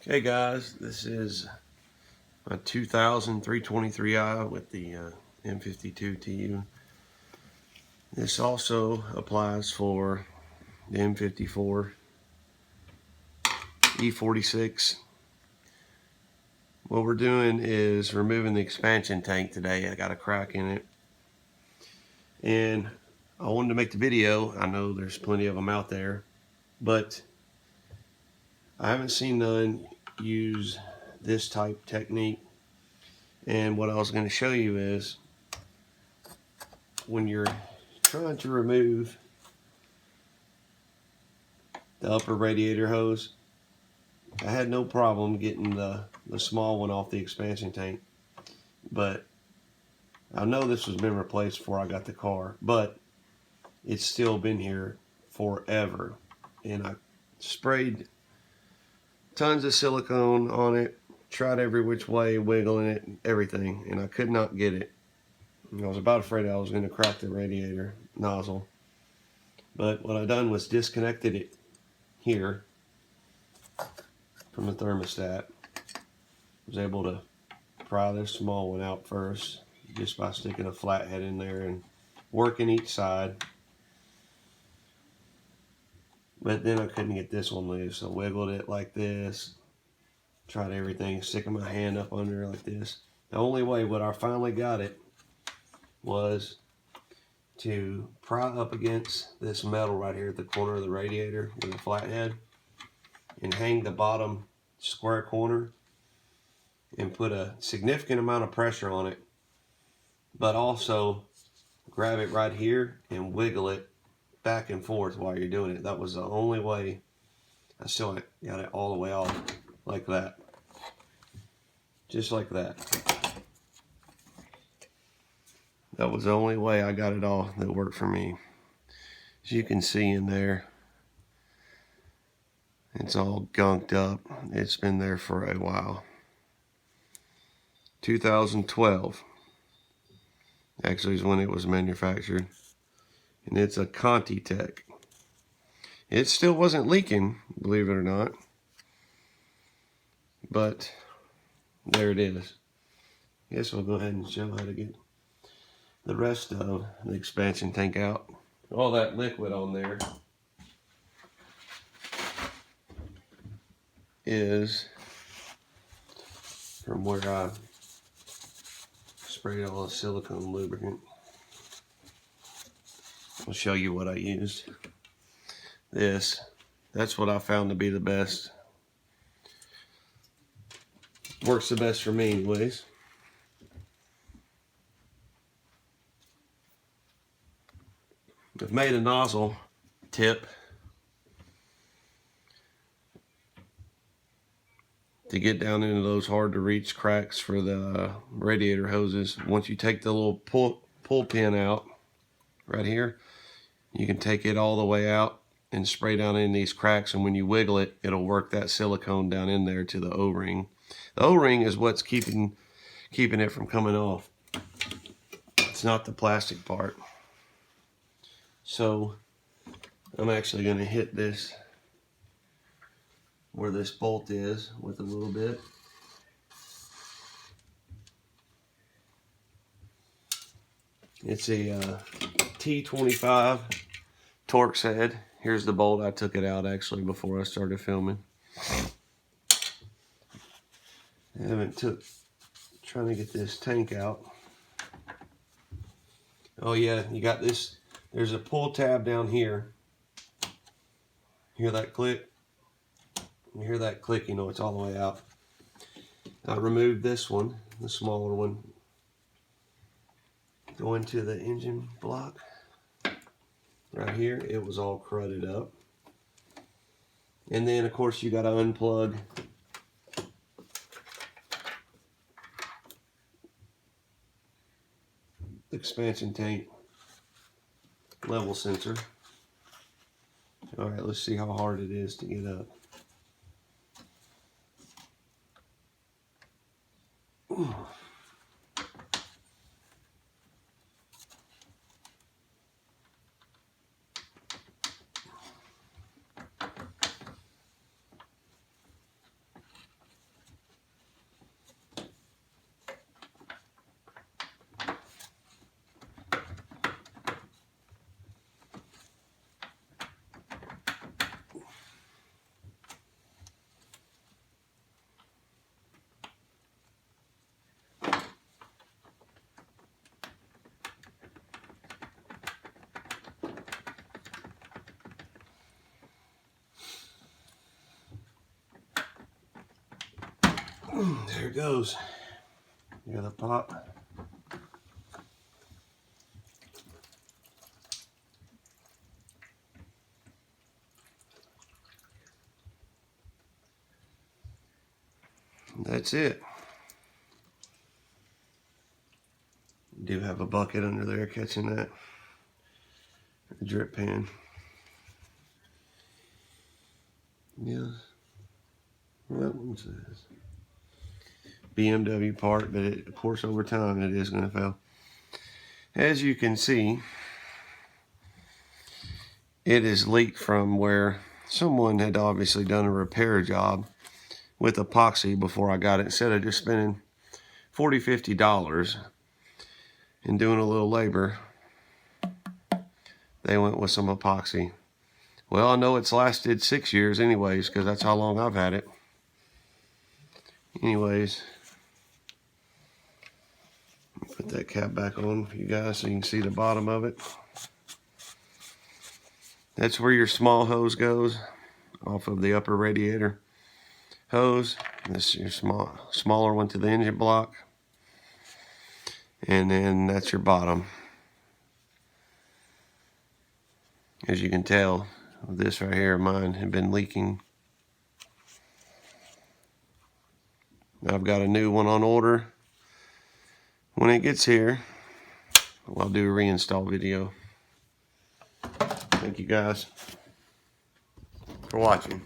Okay guys, this is my 2000 323i with the M52 TU. This also applies for the M54 E46. What we're doing is removing the expansion tank today. I got a crack in it, and I wanted to make the video. I know there's plenty of them out there, but I haven't seen none use this type technique. And what I was going to show you is when you're trying to remove the upper radiator hose, I had no problem getting the small one off the expansion tank, but I know this was been replaced before I got the car, but it's still been here forever. And I sprayed tons of silicone on it, tried every which way, wiggling it, everything, and I could not get it. And I was about afraid I was going to crack the radiator nozzle. But what I done was disconnected it here from the thermostat. Was able to pry this small one out first just by sticking a flathead in there and working each side. But then I couldn't get this one loose, so I wiggled it like this, tried everything, sticking my hand up under like this. The only way what I finally got it was to pry up against this metal right here at the corner of the radiator with a flathead and hang the bottom square corner and put a significant amount of pressure on it, but also grab it right here and wiggle it back and forth while you're doing it. That was the only way. I still got it all the way off like that, just like that. That was the only way I got it all that worked for me. As you can see in there, it's all gunked up. It's been there for a while. 2012 actually is when it was manufactured, and it's a Conti Tech. It still wasn't leaking, believe it or not, but there it is. I guess we'll go ahead and show how to get the rest of the expansion tank out. All that liquid on there is from where I sprayed all the silicone lubricant. I'll show you what I used. That's what I found to be the best. Works the best for me anyways. I've made a nozzle tip to get down into those hard to reach cracks for the radiator hoses. Once you take the little pull pin out right here, you can take it all the way out and spray down in these cracks, and when you wiggle it, it'll work that silicone down in there to the O-ring. The O-ring is what's keeping it from coming off. It's not the plastic part. So I'm actually going to hit this where this bolt is with a little bit. It's a T25 Torx head. Here's the bolt. I took it out actually before I started filming. I haven't trying to get this tank out. Oh yeah, you got this. There's a pull tab down here. Hear that click? You hear that click, you know it's all the way out. I removed this one, the smaller one. Go into the engine block. Right here, it was all crudded up. And then of course you got to unplug the expansion tank level sensor. Alright, let's see how hard it is to get up. Ooh. There it goes. You got the pop. That's it. Do have a bucket under there catching that. A drip pan. Yeah. Well, that one says BMW part, but of course over time it is going to fail. As you can see, it is leaked from where someone had obviously done a repair job with epoxy before I got it. Instead of just spending $40–50 and doing a little labor, they went with some epoxy. Well, I know it's lasted 6 years anyways, because that's how long I've had it. Anyways, put that cap back on for you guys so you can see the bottom of it. That's where your small hose goes, off of the upper radiator hose. This is your smaller one to the engine block. And then that's your bottom. As you can tell, this right here, mine had been leaking. I've got a new one on order. When it gets here, I'll do a reinstall video. Thank you guys for watching.